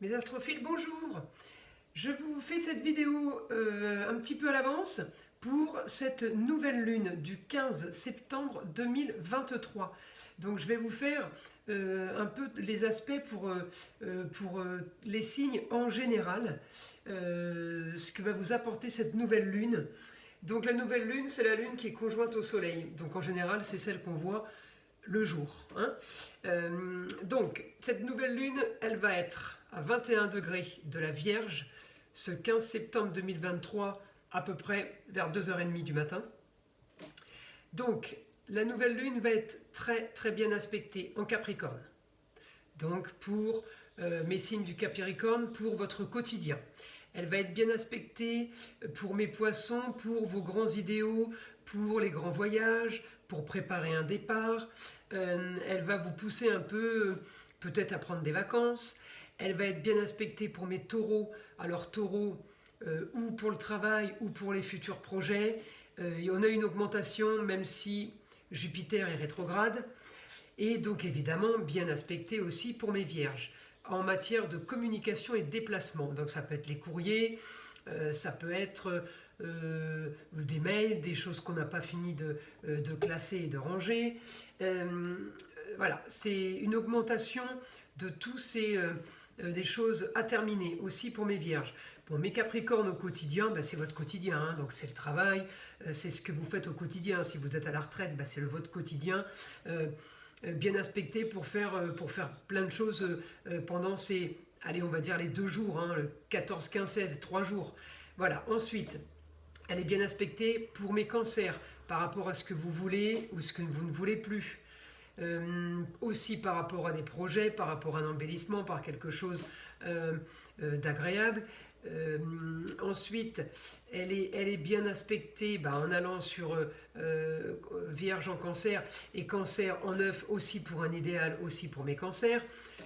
Mes astrophiles, bonjour! Je vous fais cette vidéo un petit peu à l'avance pour cette nouvelle lune du 15 septembre 2023. Donc je vais vous faire un peu les aspects pour les signes en général, ce que va vous apporter cette nouvelle lune. Donc la nouvelle lune, c'est la lune qui est conjointe au soleil. Donc en général, c'est celle qu'on voit le jour. Donc cette nouvelle lune, elle va être à 21 degrés de la Vierge ce 15 septembre 2023 à peu près vers 2h30 du matin. Donc la nouvelle lune va être très bien aspectée en Capricorne. Donc pour mes signes du Capricorne, pour votre quotidien. Elle va être bien aspectée pour mes poissons, pour vos grands idéaux, pour les grands voyages, pour préparer un départ. Elle va vous pousser un peu peut-être à prendre des vacances. Elle va être bien aspectée pour mes taureaux. Alors taureaux, ou pour le travail ou pour les futurs projets. On a une augmentation même si Jupiter est rétrograde. Et donc évidemment bien aspectée aussi pour mes vierges en matière de communication et de déplacement. Donc ça peut être les courriers, ça peut être des mails, des choses qu'on n'a pas fini de classer et de ranger. Voilà, c'est une augmentation de tous ces des choses à terminer aussi pour mes vierges. Pour mes capricornes au quotidien, ben c'est votre quotidien, donc c'est le travail, c'est ce que vous faites au quotidien. Si vous êtes à la retraite, ben c'est votre quotidien. Bien aspecté pour faire plein de choses pendant ces, allez, on va dire les 2 jours, le 14, 15, 16, 3 jours. Voilà, ensuite, elle est bien aspectée pour mes cancers, par rapport à ce que vous voulez ou ce que vous ne voulez plus. Aussi par rapport à des projets, par rapport à un embellissement, par quelque chose d'agréable. Ensuite, elle est bien aspectée en allant sur Vierge en cancer et cancer en œuf aussi pour un idéal, aussi pour mes cancers.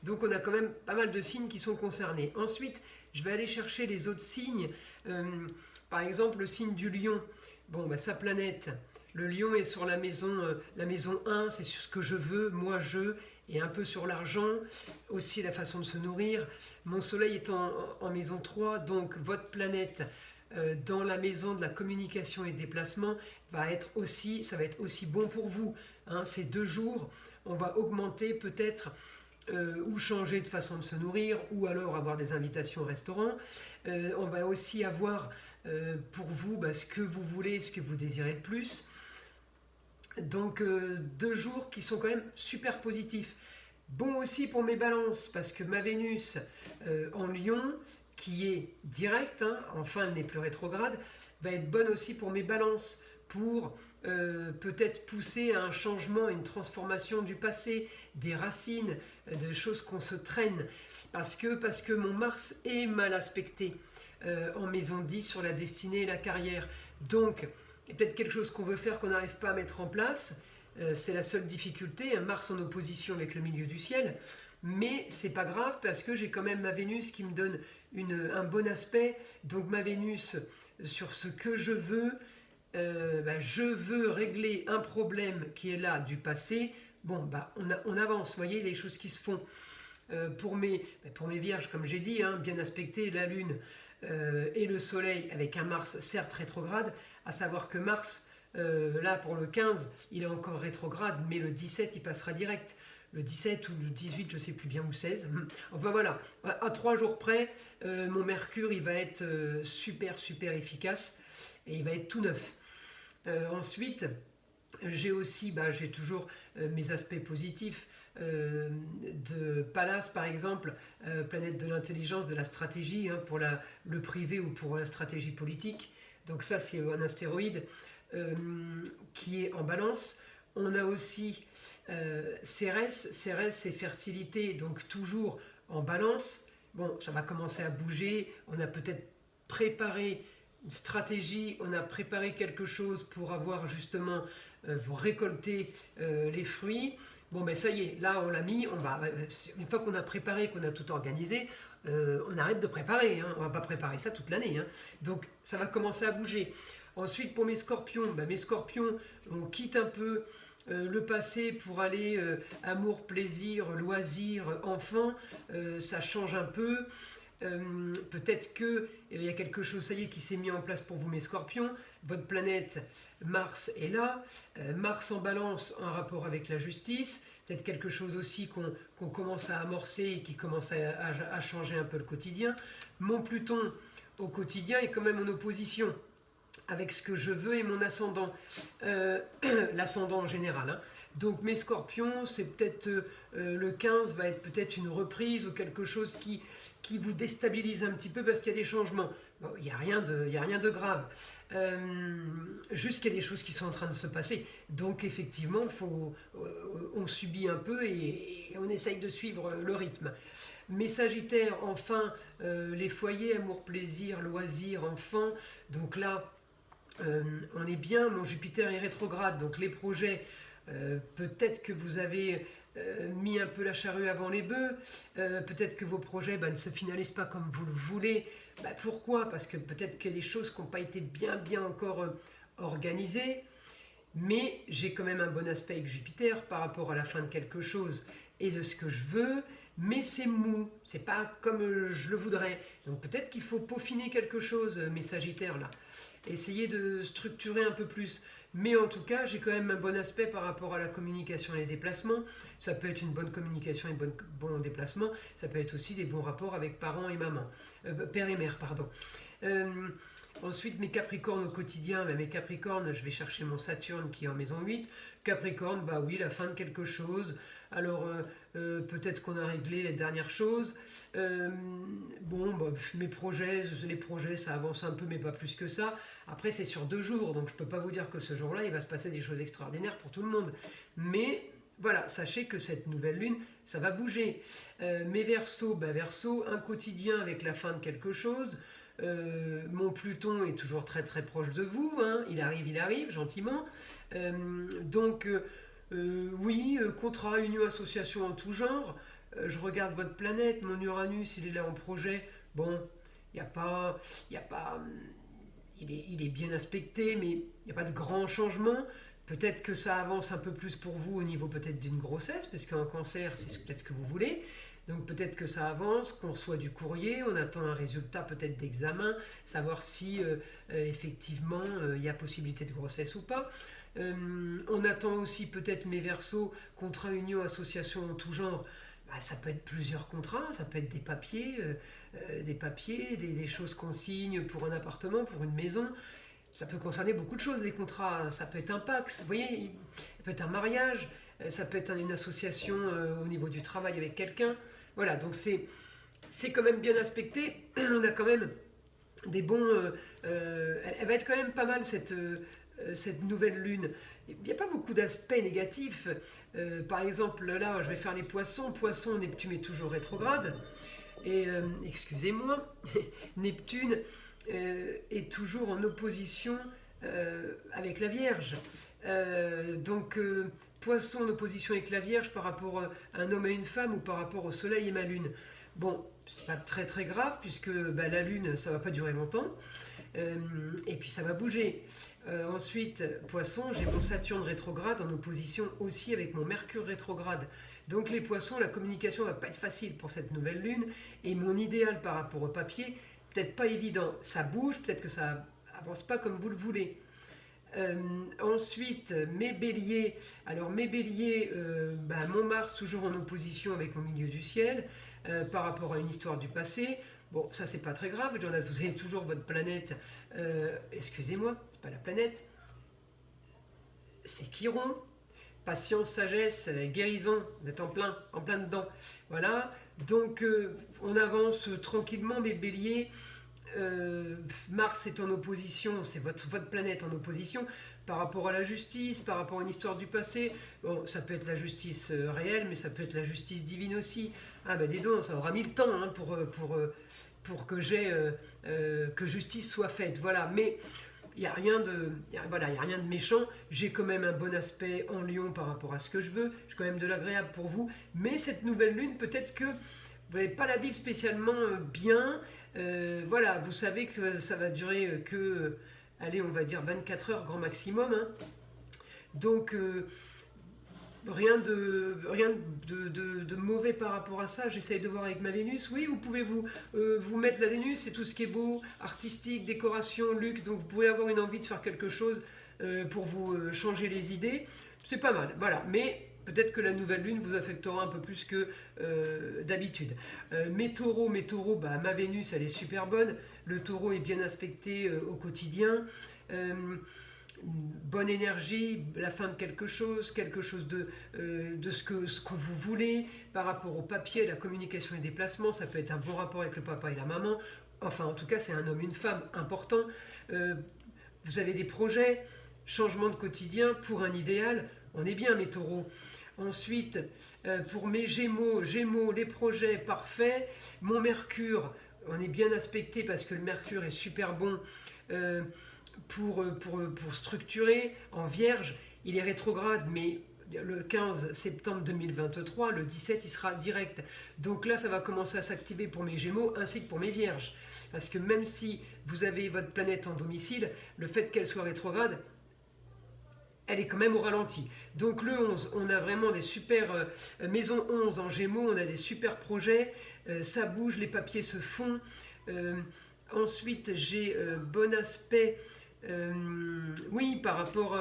Donc on a quand même pas mal de signes qui sont concernés. Ensuite, je vais aller chercher les autres signes. Par exemple, le signe du lion. Bon, sa planète, le lion est sur la maison 1, c'est sur ce que je veux, moi je, et un peu sur l'argent, aussi la façon de se nourrir. Mon soleil est en maison 3, donc votre planète dans la maison de la communication et déplacement ça va être aussi bon pour vous. Ces 2 jours, on va augmenter peut-être ou changer de façon de se nourrir, ou alors avoir des invitations au restaurant. On va aussi avoir pour vous ce que vous voulez, ce que vous désirez le plus. Donc 2 jours qui sont quand même super positifs. Bon aussi pour mes balances, parce que ma Vénus en Lion, qui est directe, enfin elle n'est plus rétrograde, va être bonne aussi pour mes balances, pour peut-être pousser à un changement, à une transformation du passé, des racines, de choses qu'on se traîne, parce que mon Mars est mal aspecté en maison 10 sur la destinée et la carrière. Donc il y a peut-être quelque chose qu'on veut faire qu'on n'arrive pas à mettre en place. C'est la seule difficulté, un Mars en opposition avec le milieu du ciel. Mais c'est pas grave parce que j'ai quand même ma Vénus qui me donne un bon aspect. Donc ma Vénus sur ce que je veux, je veux régler un problème qui est là du passé. Bon, on avance, vous voyez, des choses qui se font. Pour mes vierges, comme j'ai dit, bien aspecté, la Lune et le Soleil avec un Mars certes rétrograde, à savoir que Mars, là pour le 15, il est encore rétrograde, mais le 17 il passera direct. Le 17 ou le 18, je ne sais plus bien, ou 16. Enfin voilà, à 3 jours près, mon Mercure il va être super efficace et il va être tout neuf. Ensuite, j'ai aussi, j'ai toujours mes aspects positifs. De Pallas par exemple, planète de l'intelligence, de la stratégie pour le privé ou pour la stratégie politique. Donc ça c'est un astéroïde qui est en balance. On a aussi Cérès c'est fertilité, donc toujours en balance. Bon, ça va commencer à bouger, on a peut-être préparé une stratégie, on a préparé quelque chose pour avoir justement, pour récolter les fruits. Bon ça y est, là on l'a mis, une fois qu'on a préparé, qu'on a tout organisé, on arrête de préparer, on ne va pas préparer ça toute l'année. Donc ça va commencer à bouger. Ensuite pour mes scorpions, on quitte un peu le passé pour aller amour, plaisir, loisir, enfant, ça change un peu. Peut-être qu'il y a quelque chose, ça y est, qui s'est mis en place pour vous, mes scorpions. Votre planète Mars est là. Mars en balance en rapport avec la justice. Peut-être quelque chose aussi qu'on commence à amorcer et qui commence à changer un peu le quotidien. Mon Pluton au quotidien est quand même en opposition avec ce que je veux et mon ascendant, l'ascendant en général. Hein. Donc mes scorpions, c'est peut-être le 15 va être peut-être une reprise ou quelque chose qui vous déstabilise un petit peu parce qu'il y a des changements. Bon, il n'y a rien de grave. Juste qu'il y a des choses qui sont en train de se passer. Donc effectivement, on subit un peu et on essaye de suivre le rythme. Mes Sagittaires, enfin, les foyers, amour, plaisir, loisirs, enfants. Donc là, on est bien. Mon Jupiter est rétrograde, donc les projets, peut-être que vous avez mis un peu la charrue avant les bœufs, peut-être que vos projets ne se finalisent pas comme vous le voulez. Pourquoi? Parce que peut-être qu'il y a des choses qui n'ont pas été bien encore organisées, mais j'ai quand même un bon aspect avec Jupiter par rapport à la fin de quelque chose et de ce que je veux, mais c'est mou, c'est pas comme je le voudrais. Donc peut-être qu'il faut peaufiner quelque chose, mes Sagittaires là, essayer de structurer un peu plus. Mais en tout cas, j'ai quand même un bon aspect par rapport à la communication et les déplacements. Ça peut être une bonne communication et bon déplacement. Ça peut être aussi des bons rapports avec parents et maman. Père et mère, pardon. Ensuite, mes Capricornes au quotidien. Mes Capricornes, je vais chercher mon Saturne qui est en maison 8. Capricorne, oui, la fin de quelque chose. Alors, peut-être qu'on a réglé les dernières choses. Mes projets, les projets, ça avance un peu, mais pas plus que ça. Après, c'est sur 2 jours, donc je ne peux pas vous dire que ce jour-là, il va se passer des choses extraordinaires pour tout le monde. Mais voilà, sachez que cette nouvelle lune, ça va bouger. Mes Verseaux, Verseau, un quotidien avec la fin de quelque chose. Mon Pluton est toujours très très proche de vous, hein. Il arrive gentiment. Oui, contrat, union, association en tout genre. Je regarde votre planète, mon Uranus, il est là en projet. Bon, il est bien aspecté, mais il n'y a pas de grand changement. Peut-être que ça avance un peu plus pour vous au niveau peut-être d'une grossesse, parce qu'en cancer, c'est peut-être ce que vous voulez. Donc peut-être que ça avance, qu'on reçoit du courrier, on attend un résultat peut-être d'examen, savoir si effectivement il y a possibilité de grossesse ou pas. On attend aussi peut-être mes Verseaux, contrat, union, association en tout genre. Ça peut être plusieurs contrats, ça peut être des papiers, des choses qu'on signe pour un appartement, pour une maison. Ça peut concerner beaucoup de choses, des contrats. Ça peut être un Pacs, vous voyez, ça peut être un mariage, ça peut être une association au niveau du travail avec quelqu'un. Voilà, donc c'est quand même bien aspecté. On a quand même des bons... elle va être quand même pas mal cette nouvelle lune. Il n'y a pas beaucoup d'aspects négatifs. Par exemple, là, je vais faire les poissons. Poisson, Neptune est toujours rétrograde. Et, excusez-moi, Neptune est toujours en opposition avec la Vierge. Poisson en opposition avec la Vierge par rapport à un homme et une femme ou par rapport au Soleil et ma Lune. Bon, c'est pas très très grave puisque la Lune, ça va pas durer longtemps. Et puis ça va bouger. Ensuite, Poisson, j'ai mon Saturne rétrograde en opposition aussi avec mon Mercure rétrograde. Donc les Poissons, la communication va pas être facile pour cette nouvelle lune. Et mon idéal par rapport au papier, peut-être pas évident. Ça bouge, peut-être que ça avance pas comme vous le voulez. Ensuite, mes Béliers. Alors mes Béliers, mon Mars toujours en opposition avec mon milieu du ciel par rapport à une histoire du passé. Bon, ça c'est pas très grave, vous avez toujours votre planète, excusez-moi, c'est pas la planète, c'est Chiron, patience, sagesse, guérison, vous êtes en plein dedans. Voilà, donc on avance tranquillement, mes Béliers. Mars est en opposition, c'est votre planète en opposition par rapport à la justice, par rapport à une histoire du passé. Bon, ça peut être la justice réelle, mais ça peut être la justice divine aussi. Dis donc, ça aura mis le temps hein, pour que justice soit faite. Voilà, mais il n'y a rien de méchant. J'ai quand même un bon aspect en Lion par rapport à ce que je veux. J'ai quand même de l'agréable pour vous. Mais cette nouvelle lune, peut-être que vous n'allez pas la vivre spécialement bien. Voilà, vous savez que ça va durer on va dire 24 heures grand maximum. Hein. Donc, Rien de mauvais par rapport à ça. J'essaye de voir avec ma Vénus. Oui, vous pouvez vous mettre la Vénus, c'est tout ce qui est beau, artistique, décoration, luxe. Donc vous pouvez avoir une envie de faire quelque chose pour vous changer les idées. C'est pas mal, voilà. Mais peut-être que la nouvelle lune vous affectera un peu plus que d'habitude. Mes taureaux, bah, ma Vénus, elle est super bonne. Le taureau est bien aspecté au quotidien. Bonne énergie, la fin de quelque chose de ce que vous voulez par rapport au papier, la communication et déplacement. Ça peut être un bon rapport avec le papa et la maman. Enfin, en tout cas, c'est un homme, une femme important. Vous avez des projets, changement de quotidien pour un idéal. On est bien, mes taureaux. Ensuite, pour mes Gémeaux, les projets parfaits. Mon Mercure, on est bien aspecté parce que le Mercure est super bon pour structurer. En Vierge, il est rétrograde, mais le 15 septembre 2023, le 17, il sera direct. Donc là, ça va commencer à s'activer pour mes Gémeaux ainsi que pour mes Vierges. Parce que même si vous avez votre planète en domicile, le fait qu'elle soit rétrograde, elle est quand même au ralenti. Donc le 11, on a vraiment des super... maison 11 en Gémeaux, on a des super projets. Ça bouge, les papiers se font. Ensuite, j'ai bon aspect... oui, par rapport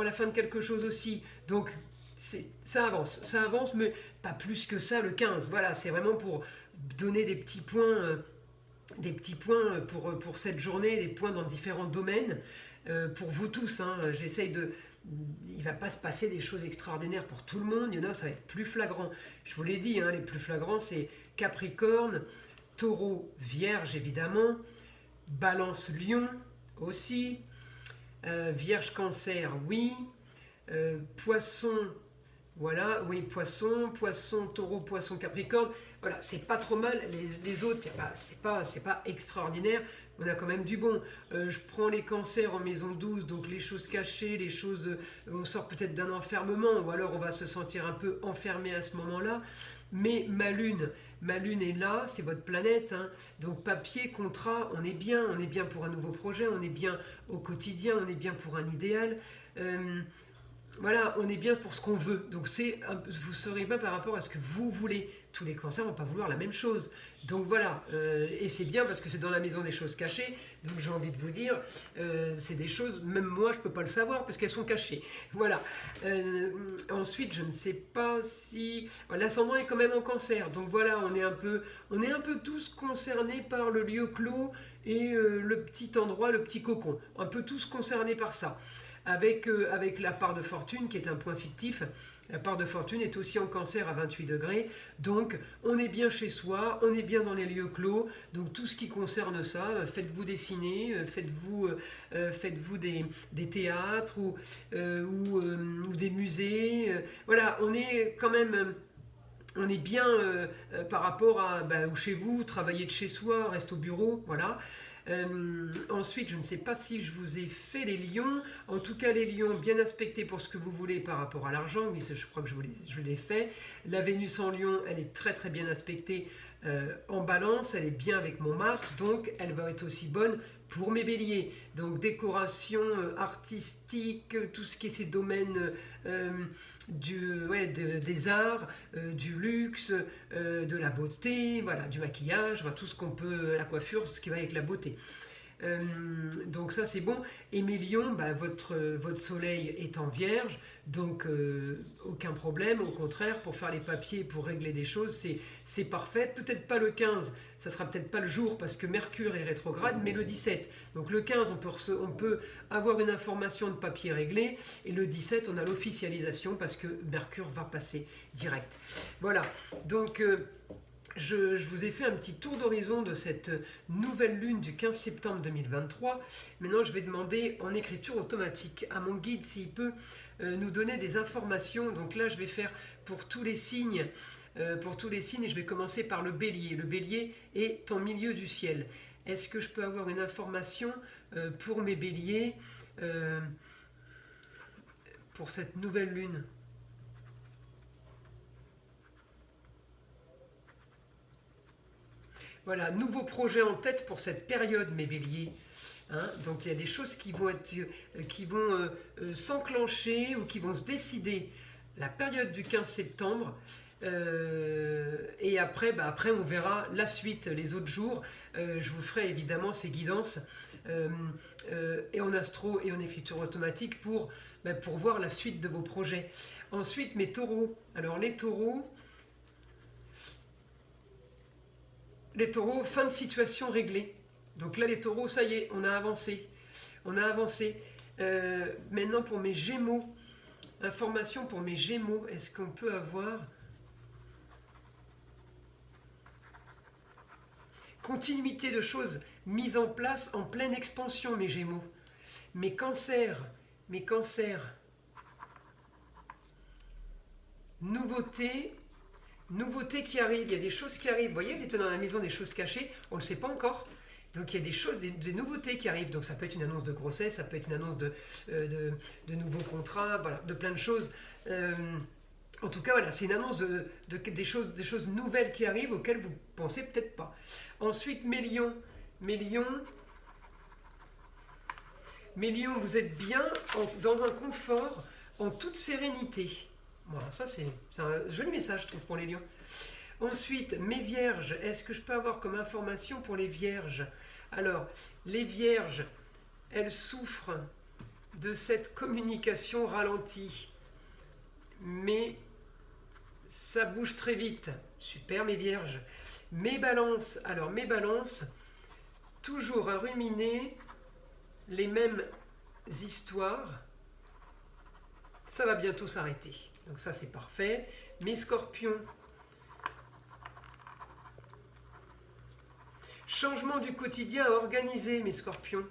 à la fin de quelque chose aussi. Donc, ça avance, mais pas plus que ça le 15. Voilà, c'est vraiment pour donner des petits points pour cette journée, des points dans différents domaines. Pour vous tous, hein, j'essaye de... Il ne va pas se passer des choses extraordinaires pour tout le monde. Il y en a, ça va être plus flagrant. Je vous l'ai dit, hein, les plus flagrants, c'est Capricorne, Taureau, Vierge, évidemment, Balance, Lion, aussi, Vierge, Cancer, oui, Poisson, voilà, oui, Poisson, Taureau, Poisson, Capricorne, voilà, c'est pas trop mal. Les autres, c'est pas extraordinaire, on a quand même du bon. Je prends les Cancers en maison 12, donc les choses cachées, les choses, on sort peut-être d'un enfermement, ou alors on va se sentir un peu enfermé à ce moment-là. Mais ma lune est là, c'est votre planète, hein. Donc papier, contrat, on est bien pour un nouveau projet, on est bien au quotidien, on est bien pour un idéal. Voilà, on est bien pour ce qu'on veut. Donc vous ne serez pas par rapport à ce que vous voulez. Tous les cancers ne vont pas vouloir la même chose. Donc voilà, et c'est bien parce que c'est dans la maison des choses cachées. Donc j'ai envie de vous dire, c'est des choses, même moi je ne peux pas le savoir parce qu'elles sont cachées. Voilà. Ensuite, je ne sais pas si... L'ascendant est quand même en cancer. Donc voilà, on est un peu tous concernés par le lieu clos et le petit endroit, le petit cocon. Un peu tous concernés par ça. Avec la part de fortune qui est un point fictif. La part de fortune est aussi en cancer à 28 degrés, donc on est bien chez soi, on est bien dans les lieux clos, donc tout ce qui concerne ça, faites-vous dessiner, faites-vous des théâtres ou des musées, voilà, on est quand même... On est bien par rapport à ou chez vous, travailler de chez soi, reste au bureau, voilà. Ensuite, je ne sais pas si je vous ai fait les lions. En tout cas, les lions, bien aspectés pour ce que vous voulez par rapport à l'argent. Oui, je crois que je l'ai fait. La Vénus en lion, elle est très très bien aspectée en balance. Elle est bien avec mon Mars, donc elle va être aussi bonne pour mes béliers. Donc décoration artistique, tout ce qui est ces domaines des arts, du luxe, de la beauté, voilà, du maquillage, enfin, tout ce qu'on peut, la coiffure, tout ce qui va avec la beauté. Donc ça c'est bon. Et mes lions, votre soleil est en vierge, donc aucun problème, au contraire, pour faire les papiers, pour régler des choses, c'est parfait. Peut-être pas le 15, ça sera peut-être pas le jour parce que Mercure est rétrograde, mais le 17. Donc le 15, on peut avoir une information de papier réglé, et le 17, on a l'officialisation parce que Mercure va passer direct. Voilà, donc... Je vous ai fait un petit tour d'horizon de cette nouvelle lune du 15 septembre 2023. Maintenant, je vais demander en écriture automatique à mon guide s'il peut nous donner des informations. Donc là, je vais faire pour tous les signes, et je vais commencer par le bélier. Le bélier est en milieu du ciel. Est-ce que je peux avoir une information pour mes béliers pour cette nouvelle lune ? Voilà, nouveau projet en tête pour cette période, mes béliers. Hein, donc il y a des choses qui vont s'enclencher ou qui vont se décider la période du 15 septembre. Et après, après, on verra la suite les autres jours. Je vous ferai évidemment ces guidances et en astro et en écriture automatique pour voir la suite de vos projets. Ensuite, mes taureaux. Alors les taureaux, fin de situation réglée. Donc là, les taureaux, ça y est, on a avancé. On a avancé. Maintenant, pour mes gémeaux, information pour mes gémeaux, est-ce qu'on peut avoir continuité de choses mises en place en pleine expansion, mes gémeaux. Mes cancers, nouveautés qui arrivent, il y a des choses qui arrivent. Vous voyez, vous êtes dans la maison des choses cachées, on ne le sait pas encore. Donc il y a des choses, des nouveautés qui arrivent. Donc ça peut être une annonce de grossesse, ça peut être une annonce de nouveaux contrats, voilà, de plein de choses. En tout cas, voilà, c'est une annonce des choses nouvelles qui arrivent auxquelles vous pensez peut-être pas. Ensuite, mes lions, vous êtes bien dans un confort, en toute sérénité. Voilà, ça c'est un joli message, je trouve, pour les lions. Ensuite, mes vierges, est-ce que je peux avoir comme information pour les vierges? Alors, les vierges, elles souffrent de cette communication ralentie. Mais ça bouge très vite. Super, mes vierges. Mes balances, alors mes balances, toujours à ruminer les mêmes histoires. Ça va bientôt s'arrêter. Donc ça, c'est parfait. Mes scorpions, changement du quotidien à organiser, mes scorpions.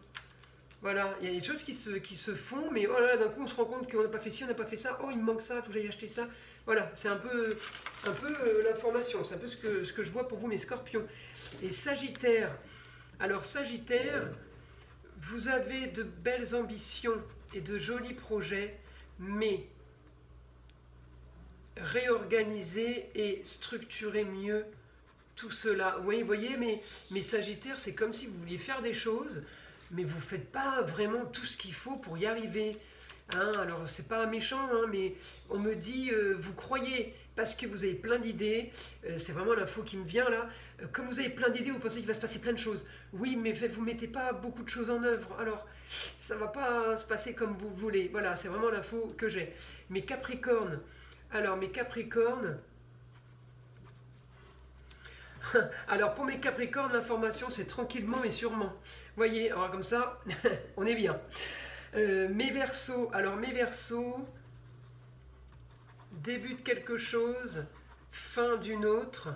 Voilà, il y a des choses qui se font, mais oh là, d'un coup on se rend compte qu'on n'a pas fait ci, on n'a pas fait ça, oh il me manque ça, il faut que j'aille acheter ça. Voilà, c'est un peu l'information, c'est un peu ce que je vois pour vous, mes scorpions. Et Sagittaire, alors Sagittaire, vous avez de belles ambitions et de jolis projets, mais réorganiser et structurer mieux tout cela. Oui, vous voyez, mes Sagittaires, c'est comme si vous vouliez faire des choses, mais vous ne faites pas vraiment tout ce qu'il faut pour y arriver. Hein, alors, c'est pas méchant, hein, mais on me dit, vous croyez, parce que vous avez plein d'idées, c'est vraiment l'info qui me vient là, comme vous avez plein d'idées, vous pensez qu'il va se passer plein de choses. Oui, mais vous ne mettez pas beaucoup de choses en œuvre, alors ça ne va pas se passer comme vous voulez. Voilà, c'est vraiment l'info que j'ai. Mes Capricornes, alors mes Capricornes, alors pour mes Capricornes, l'information c'est tranquillement mais sûrement. Voyez, alors comme ça, on est bien. Mes Verseaux, alors mes Verseaux, début de quelque chose, fin d'une autre.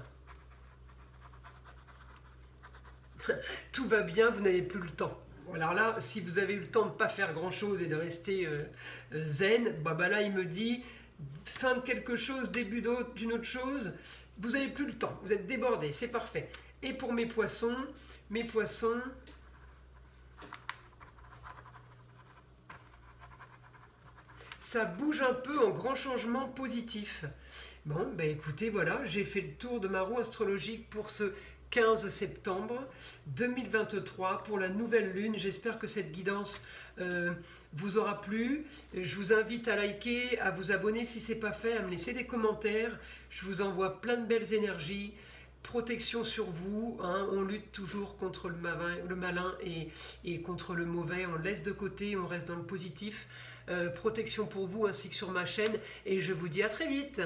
Tout va bien, vous n'avez plus le temps. Alors là, si vous avez eu le temps de ne pas faire grand chose et de rester zen, bah là il me dit fin de quelque chose, début d'une autre chose, vous n'avez plus le temps, vous êtes débordé, c'est parfait. Et pour mes poissons, ça bouge un peu en grand changement positif. Bon, ben écoutez, voilà, j'ai fait le tour de ma roue astrologique pour ce 15 septembre 2023 pour la nouvelle lune. J'espère que cette guidance vous aura plu. Je vous invite à liker, à vous abonner si ce n'est pas fait, à me laisser des commentaires. Je vous envoie plein de belles énergies. Protection sur vous, hein. On lutte toujours contre le malin et contre le mauvais. On le laisse de côté, on reste dans le positif. Protection pour vous ainsi que sur ma chaîne. Et je vous dis à très vite.